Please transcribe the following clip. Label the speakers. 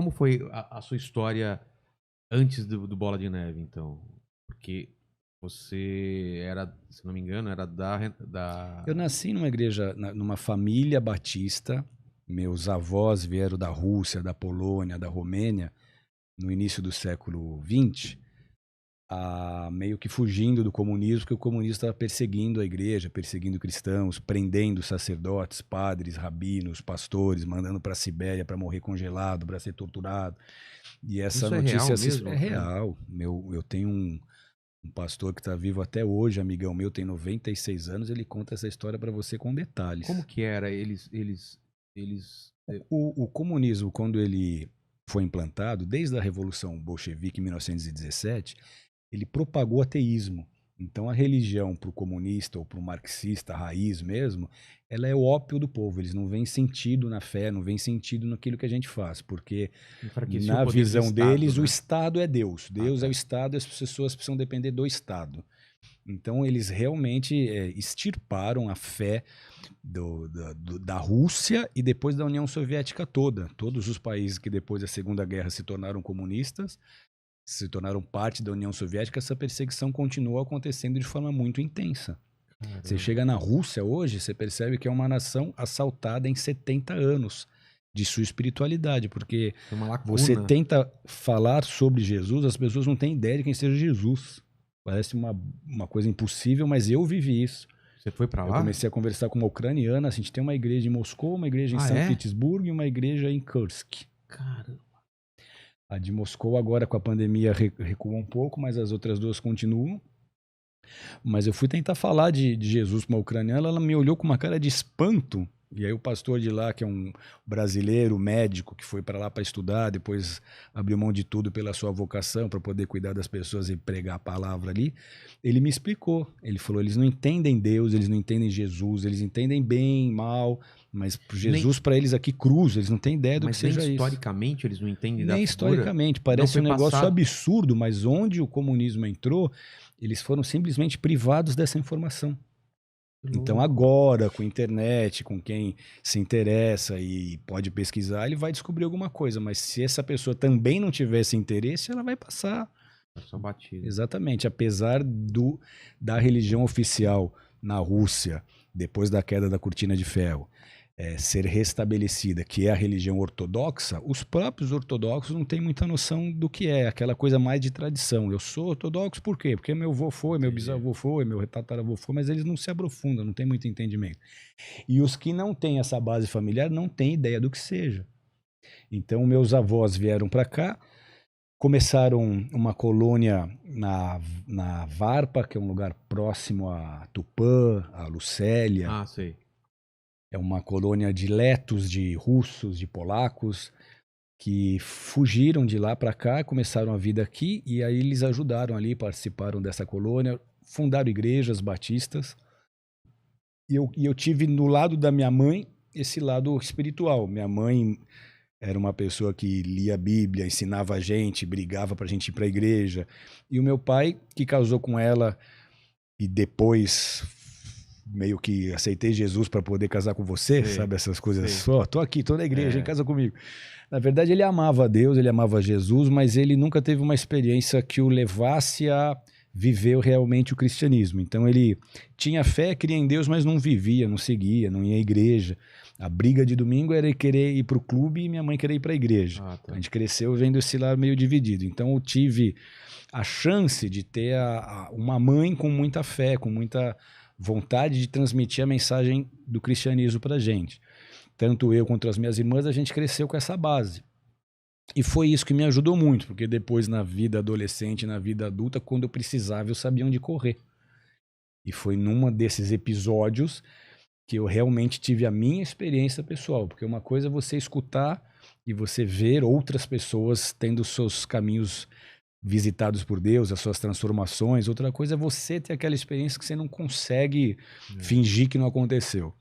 Speaker 1: como foi a sua história antes do Bola de Neve, então? Porque você era, se não me engano, era
Speaker 2: Eu nasci numa igreja, numa família batista. Meus avós vieram da Rússia, da Polônia, da Romênia, no início do século XX, meio que fugindo do comunismo, porque o comunismo estava perseguindo a igreja, perseguindo cristãos, prendendo sacerdotes, padres, rabinos, pastores, mandando para a Sibéria para morrer congelado, para ser torturado. E essa
Speaker 1: Isso é
Speaker 2: notícia
Speaker 1: real mesmo?
Speaker 2: é real. Eu tenho um pastor que está vivo até hoje, amigão meu, tem 96 anos, ele conta essa história para você com detalhes.
Speaker 1: Como que era?
Speaker 2: O comunismo, quando ele foi implantado, desde a Revolução Bolchevique em 1917, ele propagou ateísmo. Então a religião para o comunista ou para o marxista, a raiz mesmo, ela é o ópio do povo. Eles não veem sentido na fé, não veem sentido naquilo que a gente faz, porque
Speaker 1: Enfraqueceu
Speaker 2: na
Speaker 1: o poder do
Speaker 2: visão
Speaker 1: Estado,
Speaker 2: deles
Speaker 1: né?
Speaker 2: o Estado é Deus. Deus
Speaker 1: tá.
Speaker 2: é o Estado e as pessoas precisam depender do Estado. Então eles realmente extirparam a fé da Rússia e depois da União Soviética toda. Todos os países que depois da Segunda Guerra se tornaram comunistas, se tornaram parte da União Soviética, essa perseguição continua acontecendo de forma muito intensa.
Speaker 1: Caramba.
Speaker 2: Você chega na Rússia hoje, você percebe que é uma nação assaltada em 70 anos de sua espiritualidade, porque
Speaker 1: Tem uma lacuna.
Speaker 2: você tenta falar sobre Jesus, as pessoas não têm ideia de quem seja Jesus. Parece uma coisa impossível, mas eu vivi isso.
Speaker 1: Você foi pra lá?
Speaker 2: Eu comecei a conversar com uma ucraniana. A gente tem uma igreja em Moscou, uma igreja em São Petersburgo e uma igreja em Kursk.
Speaker 1: Caramba.
Speaker 2: A de Moscou agora com a pandemia recuou um pouco, mas as outras duas continuam. Mas eu fui tentar falar de Jesus para uma ucraniana, ela me olhou com uma cara de espanto. E aí o pastor de lá, que é um brasileiro médico que foi para lá para estudar, depois abriu mão de tudo pela sua vocação para poder cuidar das pessoas e pregar a palavra ali, ele me explicou. Ele falou, eles não entendem Deus, eles não entendem Jesus, eles entendem bem, mal, mas Jesus para eles aqui cruz, eles não têm ideia do que seja isso.
Speaker 1: Mas historicamente eles não entendem da
Speaker 2: Nem
Speaker 1: figura?
Speaker 2: historicamente, parece um negócio absurdo, mas onde o comunismo entrou, eles foram simplesmente privados dessa informação. Então agora, com a internet, com quem se interessa e pode pesquisar, ele vai descobrir alguma coisa. Mas se essa pessoa também não tiver esse interesse, ela vai passar.
Speaker 1: Batido.
Speaker 2: Exatamente. Apesar da religião oficial na Rússia, depois da queda da Cortina de Ferro, ser restabelecida, que é a religião ortodoxa, os próprios ortodoxos não têm muita noção do que é, aquela coisa mais de tradição. Eu sou ortodoxo por quê? Porque meu avô foi, meu bisavô foi, meu tataravô foi, mas eles não se aprofundam, não têm muito entendimento. E os que não têm essa base familiar não têm ideia do que seja. Então, meus avós vieram para cá, começaram uma colônia na Varpa, que é um lugar próximo a Tupã, a Lucélia.
Speaker 1: Ah, sei.
Speaker 2: É uma colônia de letos, de russos, de polacos, que fugiram de lá para cá, começaram a vida aqui, e aí eles ajudaram ali, participaram dessa colônia, fundaram igrejas batistas. E eu tive no lado da minha mãe esse lado espiritual. Minha mãe era uma pessoa que lia a Bíblia, ensinava a gente, brigava para a gente ir para a igreja. E o meu pai, que casou com ela e depois meio que aceitei Jesus para poder casar com você, sabe? Essas coisas. Só, tô aqui, tô na igreja, casa comigo. Na verdade, ele amava a Deus, ele amava Jesus, mas ele nunca teve uma experiência que o levasse a viver realmente o cristianismo. Então ele tinha fé, cria em Deus, mas não vivia, não seguia, não ia à igreja. A briga de domingo era ele querer ir para o clube e minha mãe querer ir para a igreja. A gente cresceu vendo esse lado meio dividido. Então eu tive a chance de ter uma mãe com muita fé, com muita vontade de transmitir a mensagem do cristianismo para a gente. Tanto eu quanto as minhas irmãs, a gente cresceu com essa base. E foi isso que me ajudou muito, porque depois na vida adolescente, na vida adulta, quando eu precisava, eu sabia onde correr. E foi numa desses episódios que eu realmente tive a minha experiência pessoal, porque uma coisa é você escutar e você ver outras pessoas tendo seus caminhos visitados por Deus, as suas transformações. Outra coisa é você ter aquela experiência que você não consegue fingir que não aconteceu.